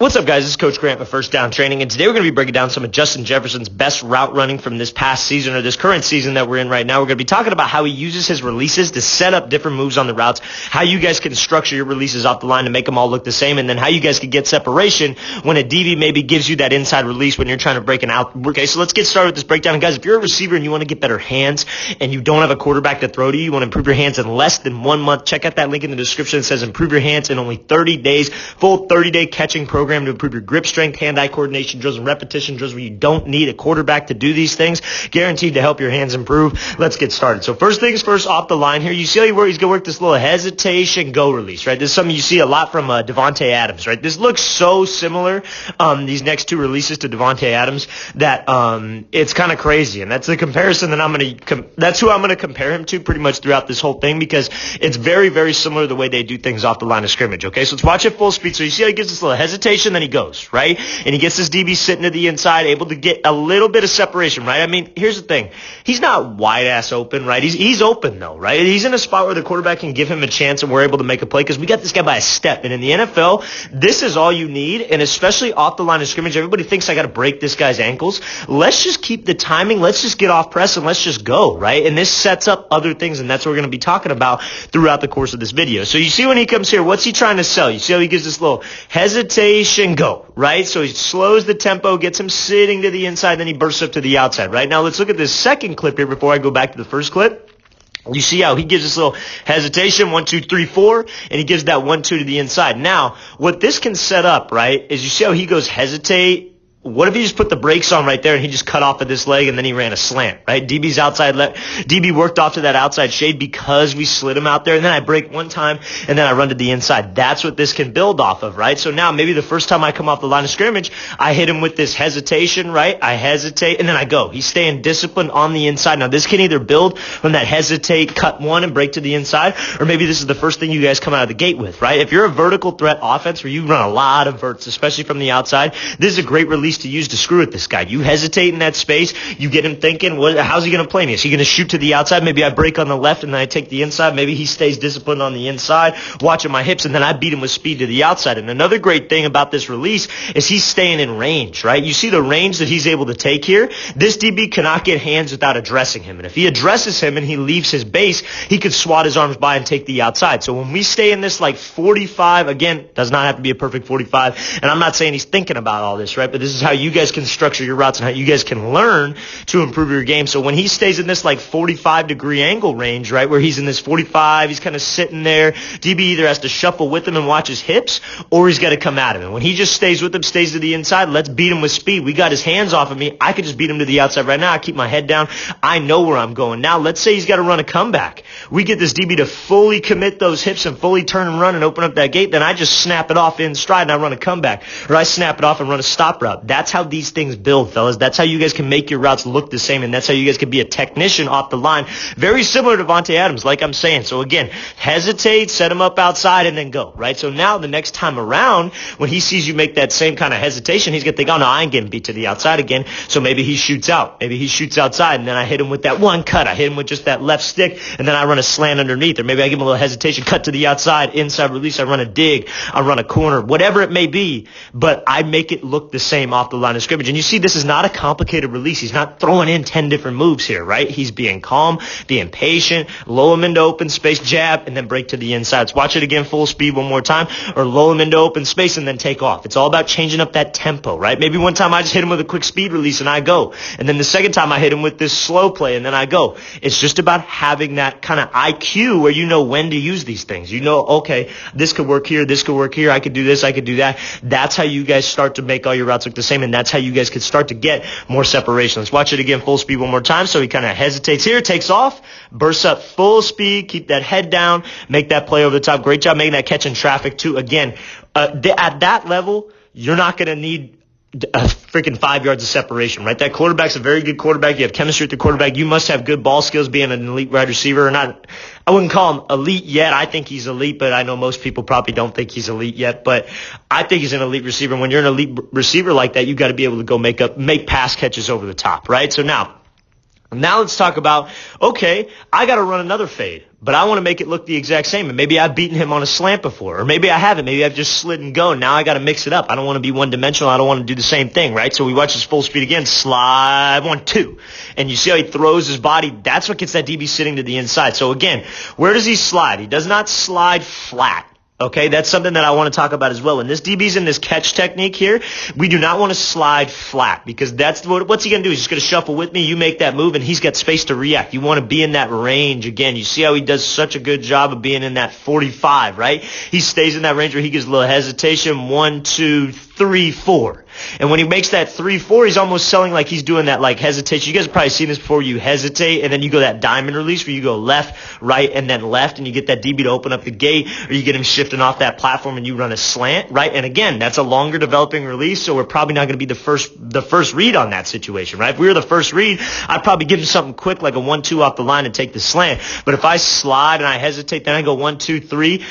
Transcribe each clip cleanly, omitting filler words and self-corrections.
What's up, guys? This is Coach Grant with First Down Training, and today we're going to be breaking down some of Justin Jefferson's best route running from this past season or this current season that we're in right now. We're going to be talking about how he uses his releases to set up different moves on the routes, how you guys can structure your releases off the line to make them all look the same, and then how you guys can get separation when a DB maybe gives you that inside release when you're trying to break an out. Okay, so let's get started with this breakdown. And guys, if you're a receiver and you want to get better hands and you don't have a quarterback to throw to you, you want to improve your hands in less than 1 month, check out that link in the description. It says improve your hands in only 30 days, full 30-day catching program to improve your grip strength, hand-eye coordination drills, and repetition drills where you don't need a quarterback to do these things. Guaranteed to help your hands improve. Let's get started. So first things first, off the line here, you see how he's going to work this little hesitation go release, right? This is something you see a lot from Davante Adams, right? This looks so similar, these next two releases to Davante Adams, that it's kind of crazy. And that's the comparison that that's who I'm going to compare him to pretty much throughout this whole thing, because it's very, very similar to the way they do things off the line of scrimmage, okay? So let's watch it full speed. So you see how he gives this little hesitation, then he goes, right? And he gets this DB sitting to the inside, able to get a little bit of separation, right? I mean, here's the thing. He's not wide-ass open, right? He's open, though, right? He's in a spot where the quarterback can give him a chance and we're able to make a play because we got this guy by a step. And in the NFL, this is all you need, and especially off the line of scrimmage, everybody thinks I got to break this guy's ankles. Let's just keep the timing. Let's just get off press and let's just go, right? And this sets up other things, and that's what we're going to be talking about throughout the course of this video. So you see when he comes here, what's he trying to sell? You see how he gives this little hesitation go, right? So he slows the tempo, gets him sitting to the inside, then he bursts up to the outside, right? Now let's look at this second clip here before I go back to the first clip. You see how he gives this little hesitation, 1, 2, 3, 4, and he gives that 1, 2 to the inside. Now, what this can set up, right, is you see how he goes hesitate. What if he just put the brakes on right there and he just cut off at this leg and then he ran a slant, right? DB's outside DB worked off to that outside shade because we slid him out there, and then I break one time and then I run to the inside. That's what this can build off of, right? So now maybe the first time I come off the line of scrimmage, I hit him with this hesitation, right? I hesitate and then I go. He's staying disciplined on the inside. Now this can either build from that hesitate, cut one and break to the inside, or maybe this is the first thing you guys come out of the gate with, right? If you're a vertical threat offense where you run a lot of verts, especially from the outside, this is a great release to use to screw with this guy. You hesitate in that space, you get him thinking, how's he going to play me? Is he going to shoot to the outside? Maybe I break on the left and then I take the inside. Maybe he stays disciplined on the inside, watching my hips, and then I beat him with speed to the outside. And another great thing about this release is he's staying in range, right? You see the range that he's able to take here? This DB cannot get hands without addressing him. And if he addresses him and he leaves his base, he could swat his arms by and take the outside. So when we stay in this like 45, again, does not have to be a perfect 45, and I'm not saying he's thinking about all this, right? But this is how you guys can structure your routes and how you guys can learn to improve your game. So when he stays in this like 45-degree angle range, right, where he's in this 45, he's kind of sitting there, DB either has to shuffle with him and watch his hips, or he's got to come at him. And when he just stays with him, stays to the inside, let's beat him with speed. We got his hands off of me. I could just beat him to the outside right now. I keep my head down. I know where I'm going. Now, let's say he's got to run a comeback. We get this DB to fully commit those hips and fully turn and run and open up that gate. Then I just snap it off in stride and I run a comeback. Or I snap it off and run a stop route. That's how these things build, fellas. That's how you guys can make your routes look the same, and that's how you guys can be a technician off the line. Very similar to Davante Adams, like I'm saying. So again, hesitate, set him up outside, and then go, right? So now the next time around, when he sees you make that same kind of hesitation, he's going to think, oh, no, I ain't getting beat to the outside again. So maybe he shoots out. Maybe he shoots outside, and then I hit him with that one cut. I hit him with just that left stick, and then I run a slant underneath. Or maybe I give him a little hesitation, cut to the outside, inside release, I run a dig, I run a corner, whatever it may be. But I make it look the same off the line of scrimmage. And you see, this is not a complicated release. He's not throwing in 10 different moves here, right? He's being calm, being patient, low him into open space, jab, and then break to the inside. Let's watch it again full speed one more time, or low him into open space and then take off. It's all about changing up that tempo, right? Maybe one time I just hit him with a quick speed release and I go. And then the second time I hit him with this slow play and then I go. It's just about having that kind of IQ where you know when to use these things. You know, okay, this could work here, this could work here, I could do this, I could do that. That's how you guys start to make all your routes look the same, and that's how you guys could start to get more separation. Let's watch it again full speed one more time. So he kind of hesitates here, takes off, bursts up full speed, keep that head down, make that play over the top. Great job making that catch in traffic too. Again, at that level, you're not going to need a freaking 5 yards of separation, right? That quarterback's a very good quarterback. You have chemistry with the quarterback. You must have good ball skills being an elite wide receiver. Or not, I wouldn't call him elite yet. I think he's elite, but I know most people probably don't think he's elite yet. But I think he's an elite receiver. When you're an elite receiver like that, you got to be able to go make pass catches over the top, right? So now let's talk about, okay, I got to run another fade. but I want to make it look the exact same. And maybe I've beaten him on a slant before, or maybe I haven't. Maybe I've just slid and go. Now I got to mix it up. I don't want to be one-dimensional. I don't want to do the same thing, right? So we watch this full speed again, slide, 1, 2. And you see how he throws his body. That's what gets that DB sitting to the inside. So again, where does he slide? He does not slide flat. Okay, that's something that I want to talk about as well. When this DB's in this catch technique here, we do not want to slide flat, because that's what's he going to do? He's just going to shuffle with me. You make that move, and he's got space to react. You want to be in that range. Again, you see how he does such a good job of being in that 45, right? He stays in that range where he gives a little hesitation. 1, 2, 3, 4. And when he makes that 3-4, he's almost selling like he's doing that like hesitation. You guys have probably seen this before. You hesitate, and then you go that diamond release where you go left, right, and then left, and you get that DB to open up the gate, or you get him shifting off that platform and you run a slant, right? And again, that's a longer developing release, so we're probably not going to be the first read on that situation, right? If we were the first read, I'd probably give him something quick like a 1-2 off the line and take the slant. But if I slide and I hesitate, then I go 1, 2, 3,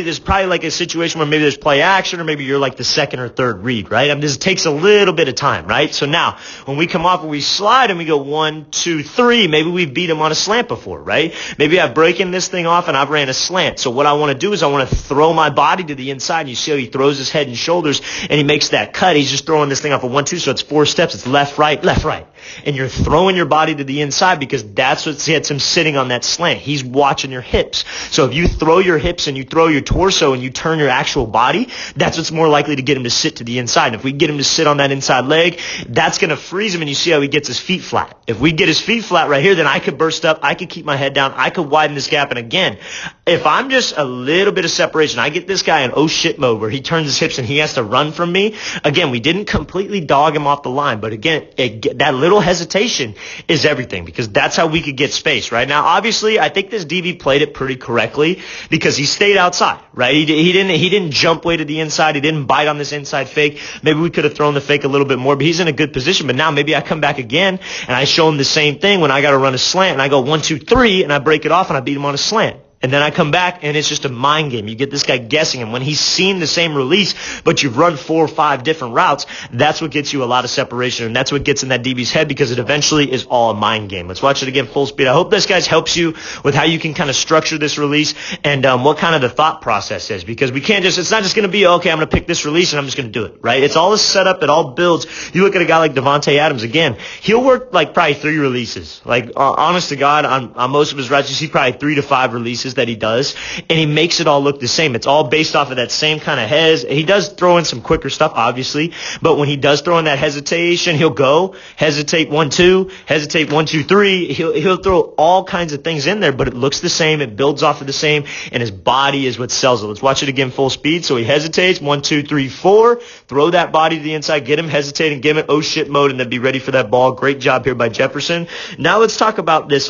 there's probably like a situation where maybe there's play action, or maybe you're like the second or third read, right? I mean, this takes a little bit of time, right? So now, when we come off and we slide and we go 1, 2, 3, maybe we've beat him on a slant before, right? Maybe I've breaking this thing off and I've ran a slant. So what I want to do is I want to throw my body to the inside, and you see how he throws his head and shoulders and he makes that cut. He's just throwing this thing off of 1, 2, so it's 4 steps. It's left, right, left, right. And you're throwing your body to the inside because that's what gets him sitting on that slant. He's watching your hips. So if you throw your hips and you throw your torso and you turn your actual body, that's what's more likely to get him to sit to the inside. And if we get him to sit on that inside leg, that's going to freeze him, and you see how he gets his feet flat. If we get his feet flat right here, then I could burst up, I could keep my head down, I could widen this gap. And again, if I'm just a little bit of separation, I get this guy in oh shit mode where he turns his hips and he has to run from me. Again, we didn't completely dog him off the line, but again, that little hesitation is everything, because that's how we could get space. Right now, obviously, I think this DB played it pretty correctly because he stayed outside, right? He didn't jump way to the inside. He didn't bite on this inside fake. Maybe we could have thrown the fake a little bit more, but he's in a good position. But now maybe I come back again and I show him the same thing when I got to run a slant, and I go 1, 2, 3, and I break it off and I beat him on a slant. And then I come back, and it's just a mind game. You get this guy guessing, and when he's seen the same release, but you've run 4 or 5 different routes, that's what gets you a lot of separation, and that's what gets in that DB's head, because it eventually is all a mind game. Let's watch it again full speed. I hope this, guys, helps you with how you can kind of structure this release and what kind of the thought process is, because it's not just going to be, okay, I'm going to pick this release and I'm just going to do it, right? It's all a setup. It all builds. You look at a guy like Devontae Adams, again, he'll work like probably 3 releases. Like, honest to God, on most of his routes, you see probably 3 to 5 releases that he does, and he makes it all look the same. It's all based off of that same kind of he does throw in some quicker stuff, obviously, but when he does throw in that hesitation, he'll go hesitate 1, 2, hesitate 1, 2, 3. He'll throw all kinds of things in there, but it looks the same. It builds off of the same, and his body is what sells it. Let's watch it again full speed. So he hesitates 1, 2, 3, 4. Throw that body to the inside, get him hesitating, get him in oh shit mode, and then be ready for that ball. Great job here by Jefferson. Now let's talk about this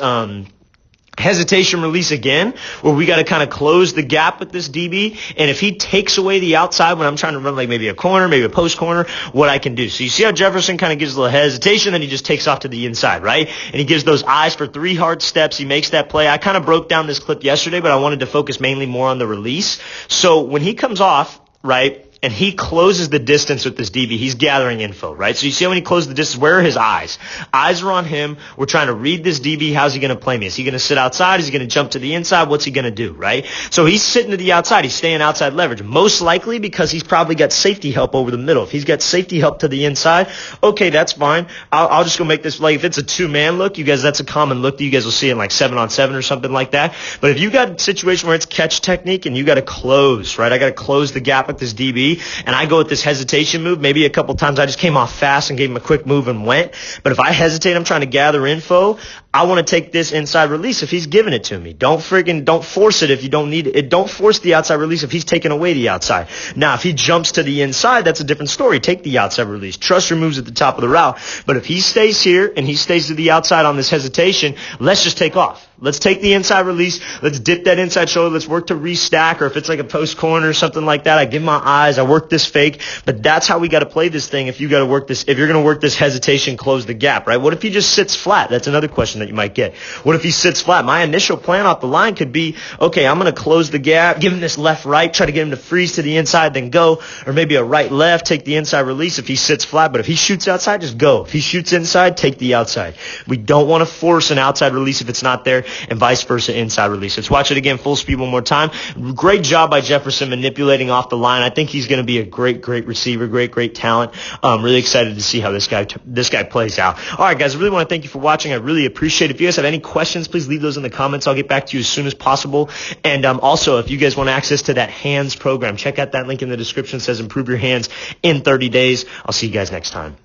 hesitation release again, where we got to kind of close the gap with this DB. And if he takes away the outside when I'm trying to run like maybe a corner, maybe a post corner, what I can do. So you see how Jefferson kind of gives a little hesitation, then he just takes off to the inside, right? And he gives those eyes for 3 hard steps. He makes that play. I kind of broke down this clip yesterday, but I wanted to focus mainly more on the release. So when he comes off, right, and he closes the distance with this DB, he's gathering info, right? So you see how when he closes the distance, where are his eyes? Eyes are on him. We're trying to read this DB. How's he going to play me? Is he going to sit outside? Is he going to jump to the inside? What's he going to do, right? So he's sitting to the outside. He's staying outside leverage, most likely because he's probably got safety help over the middle. If he's got safety help to the inside, okay, that's fine. I'll just go make this, like, if it's a 2-man look, you guys, that's a common look that you guys will see in like 7-on-7 or something like that. But if you got a situation where it's catch technique and you got to close, right? I got to close the gap with this DB, and I go with this hesitation move. Maybe a couple times I just came off fast and gave him a quick move and went. But if I hesitate, I'm trying to gather info, I want to take this inside release if he's giving it to me. Don't force it if you don't need it. Don't force the outside release if he's taking away the outside. Now, if he jumps to the inside, that's a different story. Take the outside release. Trust your moves at the top of the route. But if he stays here and he stays to the outside on this hesitation, let's just take off. Let's take the inside release. Let's dip that inside shoulder. Let's work to restack, or if it's like a post corner or something like that, I give my eyes. guys, I work this fake, but that's how we got to play this thing. If you're going to work this hesitation, close the gap, right? What if he just sits flat? That's another question that you might get. What if he sits flat? My initial plan off the line could be, okay, I'm going to close the gap, give him this left-right, try to get him to freeze to the inside, then go, or maybe a right-left, take the inside release if he sits flat. But if he shoots outside, just go. If he shoots inside, take the outside. We don't want to force an outside release if it's not there, and vice versa, inside release. Let's watch it again, full speed one more time. Great job by Jefferson manipulating off the line. I think he's going to be a great receiver, great talent. Really excited to see how this guy plays out. All right, guys, I really want to thank you for watching. I really appreciate it. If you guys have any questions, please leave those in the comments. I'll get back to you as soon as possible. And also, if you guys want access to that hands program, check out that link in the description. It says improve your hands in 30 days. I'll see you guys next time.